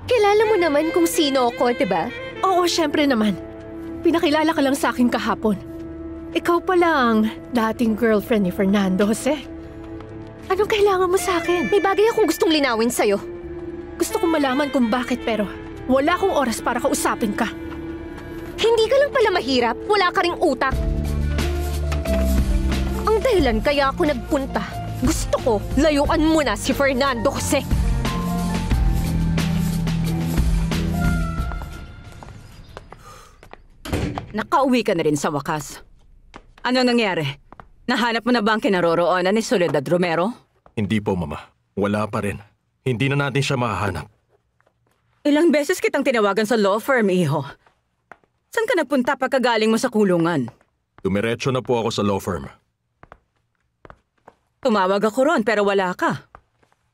Kilala mo naman kung sino ako, diba? Oo, syempre naman. Pinakilala ka lang sa akin kahapon. Ikaw pala ang dating girlfriend ni Fernando Jose. Anong kailangan mo sa akin? May bagay akong gustong linawin sa'yo. Gusto kong malaman kung bakit pero wala akong oras para kausapin ka. Hindi ka lang pala mahirap, wala ka ring utak. Ang dahilan kaya ako nagpunta, gusto ko layuan mo na si Fernando Jose. Nakauwi ka na rin sa wakas. Ano nangyari? Nahanap mo na ba ang kinaroroonan ni Soledad Romero? Hindi po, Mama. Wala pa rin. Hindi na natin siya mahahanap. Ilang beses kitang tinawagan sa law firm, iho. Saan ka nagpunta pagkagaling mo sa kulungan? Dumiretso na po ako sa law firm. Tumawag ako ron pero wala ka.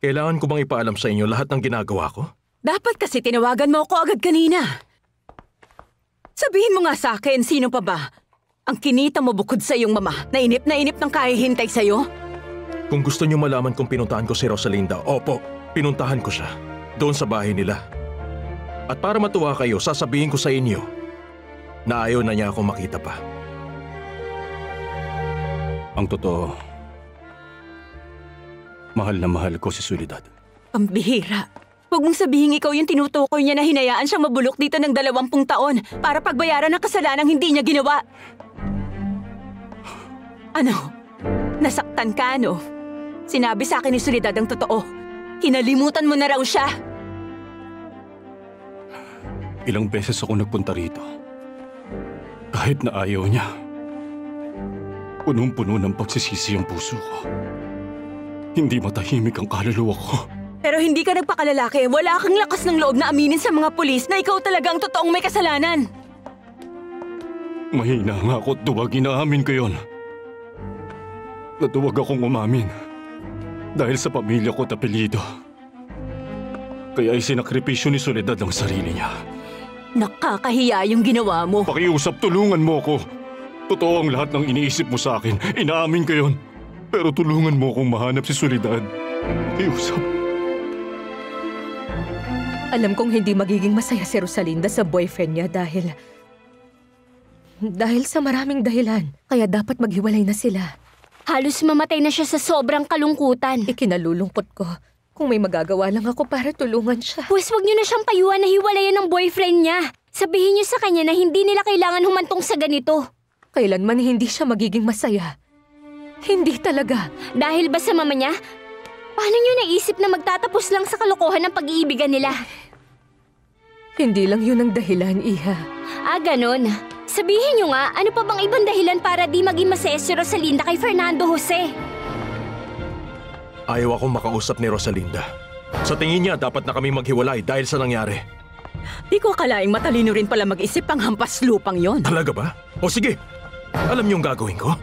Kailangan ko bang ipaalam sa inyo lahat ng ginagawa ko? Dapat kasi tinawagan mo ako agad kanina. Sabihin mo nga sa akin, sino pa ba? Ang kinita mo bukod sa iyong mama, na inip ng kahihintay sa'yo? Kung gusto niyo malaman kung pinuntahan ko si Rosalinda, opo, pinuntahan ko siya. Doon sa bahay nila. At para matuwa kayo, sasabihin ko sa inyo na ayaw na niya ako makita pa. Ang totoo, mahal na mahal ko si Soledad. Pambihira. Huwag mong sabihin ikaw yung tinutukoy niya na hinayaan siyang mabulok dito ng 20 taon para pagbayaran ng kasalanang hindi niya ginawa. Ano? Nasaktan ka, no? Sinabi sa akin ni Soledad ang totoo. Kinalimutan mo na raw siya. Ilang beses ako nagpunta rito. Kahit na ayaw niya. Punong-puno ng pagsisisi ang puso ko. Hindi matahimik ang kaluluwa ko. Pero hindi ka nagpakalalaki. Wala kang lakas ng loob na aminin sa mga pulis na ikaw talaga ang totoong may kasalanan. Mahina nga ako at duwag, inaamin ko yon. Natuwag akong umamin. Dahil sa pamilya ko at apelyido. Kaya isinakripisyo ni Soledad ang sarili niya. Nakakahiya yung ginawa mo. Pakiusap, tulungan mo ako. Totoo ang lahat ng iniisip mo sa akin. Inaamin ko yon. Pero tulungan mo akong mahanap si Soledad. Pakiusap. Alam kong hindi magiging masaya si Rosalinda sa boyfriend niya dahil sa maraming dahilan. Kaya dapat maghiwalay na sila. Halos mamatay na siya sa sobrang kalungkutan. Ikinalulungkot ko kung may magagawa lang ako para tulungan siya. Pues wag niyo na siyang payuhan na hiwalayan ng boyfriend niya. Sabihin niyo sa kanya na hindi nila kailangan humantong sa ganito. Kailanman hindi siya magiging masaya. Hindi talaga. Dahil ba sa mama niya? Paano niyo naisip na magtatapos lang sa kalokohan ng pag-iibigan nila? Hindi lang yun ang dahilan, Iha. Ah, ganon. Sabihin niyo nga, ano pa bang ibang dahilan para di maging masaya si Rosalinda kay Fernando Jose? Ayaw akong makausap ni Rosalinda. Sa tingin niya, dapat na kami maghiwalay dahil sa nangyari. Di ko akalaing matalino rin pala mag-isip ang hampas lupang yon. Talaga ba? O sige, alam niyo ang gagawin ko?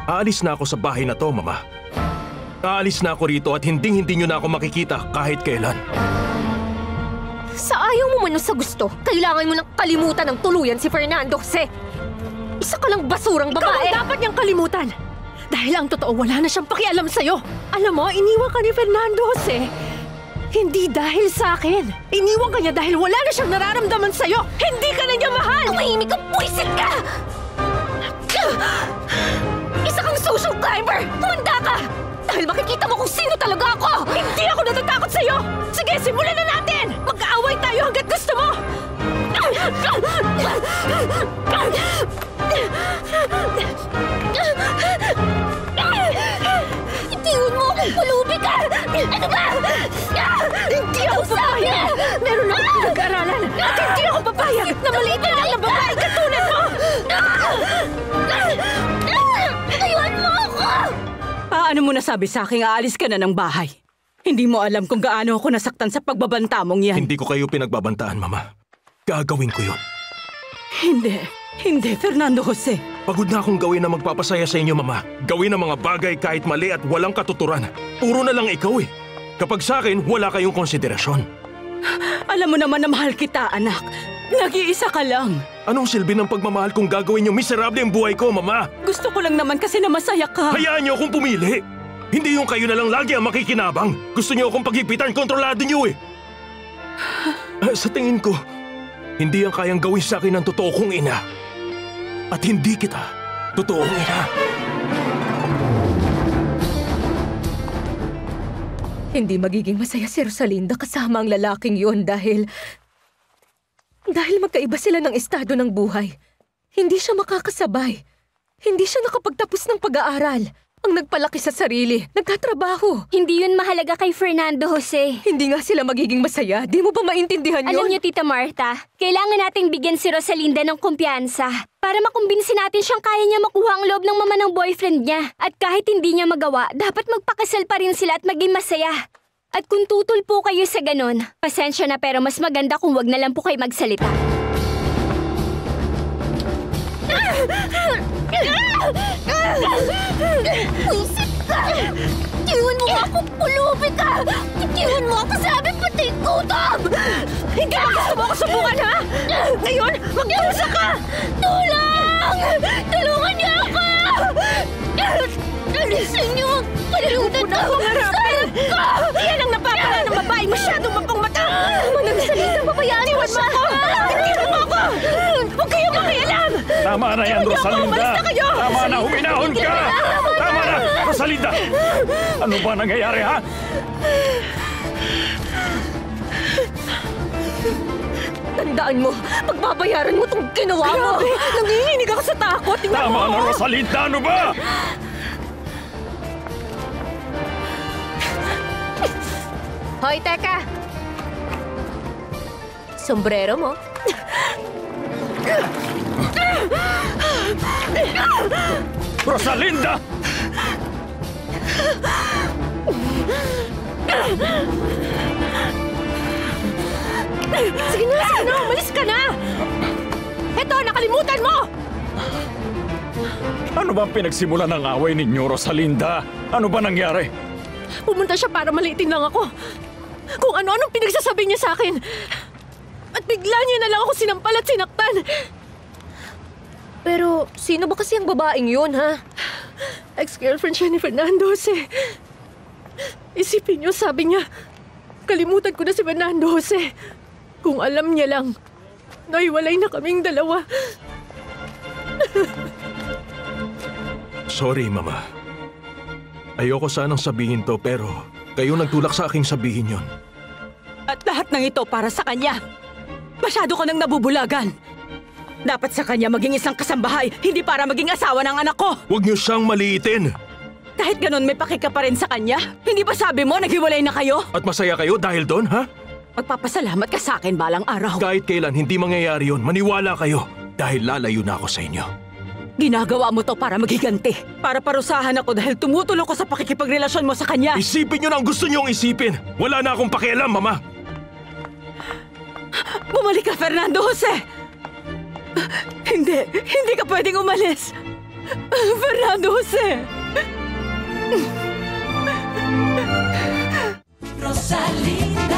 Aalis na ako sa bahay na to, Mama. Aalis na ako rito at hindi niyo na ako makikita kahit kailan. Sa ayaw mo man sa gusto, kailangan mo nang kalimutan ng tuluyan si Fernando Jose. Isa ka lang basurang babae. Ikaw ang dapat niyang kalimutan. Dahil ang totoo, wala na siyang pakialam sa'yo. Alam mo, iniwan ka ni Fernando Jose. Hindi dahil sa akin. Iniwan ka niya dahil wala na siyang nararamdaman sa'yo. Hindi ka na niya mahal. Tumahimik ka, puwisit ka! Isa kang social climber! Humanda ka! Dahil makikita mo kung sino talaga ako! Hindi ako natatakot sa'yo! Sige, simulan na natin! Mag-aaway tayo hanggat gusto mo! Itiwan mo akong pulubi ka! Ano ba? Hindi ako papayag! Meron akong pinag-aralan at hindi ako papayag na maliit na lang na babae katulad mo! Itiwan mo ako! Paano mo nasabi sa akin aalis ka na ng bahay? Hindi mo alam kung gaano ako nasaktan sa pagbabanta mong yan. Hindi ko kayo pinagbabantaan, Mama. Gagawin ko yun. Hindi, Fernando Jose. Pagod na akong gawin na magpapasaya sa inyo, Mama. Gawin ang mga bagay kahit mali at walang katuturan. Puro na lang ikaw eh. Kapag sa akin, wala kayong konsiderasyon. Alam mo naman na mahal kita, anak. Nag-iisa ka lang. Anong silbi ng pagmamahal kung gagawin niyo miserable ang buhay ko, Mama? Gusto ko lang naman kasi na masaya ka. Hayaan niyo akong pumili. Hindi yung kayo na lang lagi ang makikinabang. Gusto niyo akong paghipitan, kontrolado niyo eh. Sa tingin ko, hindi ang kayang gawin sa akin ng totoo kong ina. At hindi kita totoong ina. Hindi magiging masaya si Rosalinda kasama ang lalaking yun dahil magkaiba sila ng estado ng buhay. Hindi siya makakasabay. Hindi siya nakapagtapos ng pag-aaral. Ang nagpalaki sa sarili, nagtatrabaho. Hindi yun mahalaga kay Fernando Jose. Hindi nga sila magiging masaya. Di mo ba maintindihan yun? Alam niyo, Tita Martha, kailangan nating bigyan si Rosalinda ng kumpiyansa para makumbinsi natin siyang kaya niya makuha ang loob ng mama ng boyfriend niya. At kahit hindi niya magawa, dapat magpakasal pa rin sila at maging masaya. At kung tutol po kayo sa ganon, pasensya na pero mas maganda kung wag na lang po kayo magsalita. Wisit ka! Tiwan mo ako, pulubi ka! Tiwan mo ako sa aming pating gutom! Hindi ba gusto mo ako subukan, ha? Ngayon, magdusa ka! Tulong! Tulungan niyo ako! Alisin niyo ang kalimutan ko! Sayang ka! Yan ang napapala ng babae, masyadong mapangmata! Manang salita, papayaan mo siya! Tingnan mo ako! Huwag kayong makialam! Tama na yan, Rosalinda! Umalis na kayo! Tama na, huminahon ka! Tama na, Rosalinda! Ano ba nangyayari, ha? Tandaan mo, pagbabayaran mo itong ginawa mo! Grabe! Nanginginig ako sa takot! Tingnan Tama mo! na, Rosalinda! Ano ba? Hoy, teka! Sombrero mo? Rosalinda! Sige na! Umalis ka na! Eto, nakalimutan mo! Ano ba pinagsimulan ng away ninyo, Rosalinda? Ano ba nangyari? Pumunta siya para maliitin lang ako. Kung ano-anong pinagsasabi niya sa akin. At bigla niya na lang ako sinampal at sinaktan. Pero sino ba kasi ang babaeng yun, ha? Ex-girlfriend siya ni Fernando Jose. Isipin niyo, sabi niya, kalimutan ko na si Fernando Jose. Kung alam niya lang, naiwalay na kaming dalawa. Sorry, Mama. Ayoko sanang sabihin to pero kayo nagtulak sa aking sabihin yon. At lahat ng ito para sa kanya. Masyado ka nang nabubulagan. Dapat sa kanya maging isang kasambahay, hindi para maging asawa ng anak ko. Huwag niyo siyang maliitin! Kahit ganun, may pakika pa rin sa kanya. Hindi ba sabi mo, naghiwalay na kayo? At masaya kayo dahil doon, ha? Magpapasalamat ka sa akin balang araw. Kahit kailan hindi mangyayari yon, maniwala kayo dahil lalayo na ako sa inyo. Ginagawa mo to para magiganti. Para parusahan ako dahil tumutulong ko sa pakikipagrelasyon mo sa kanya. Isipin niyo na ang gusto niyong isipin! Wala na akong pakialam, Mama! Bumalik ka, Fernando Jose! Hindi ka pwedeng umalis. Fernando Jose! Rosalinda.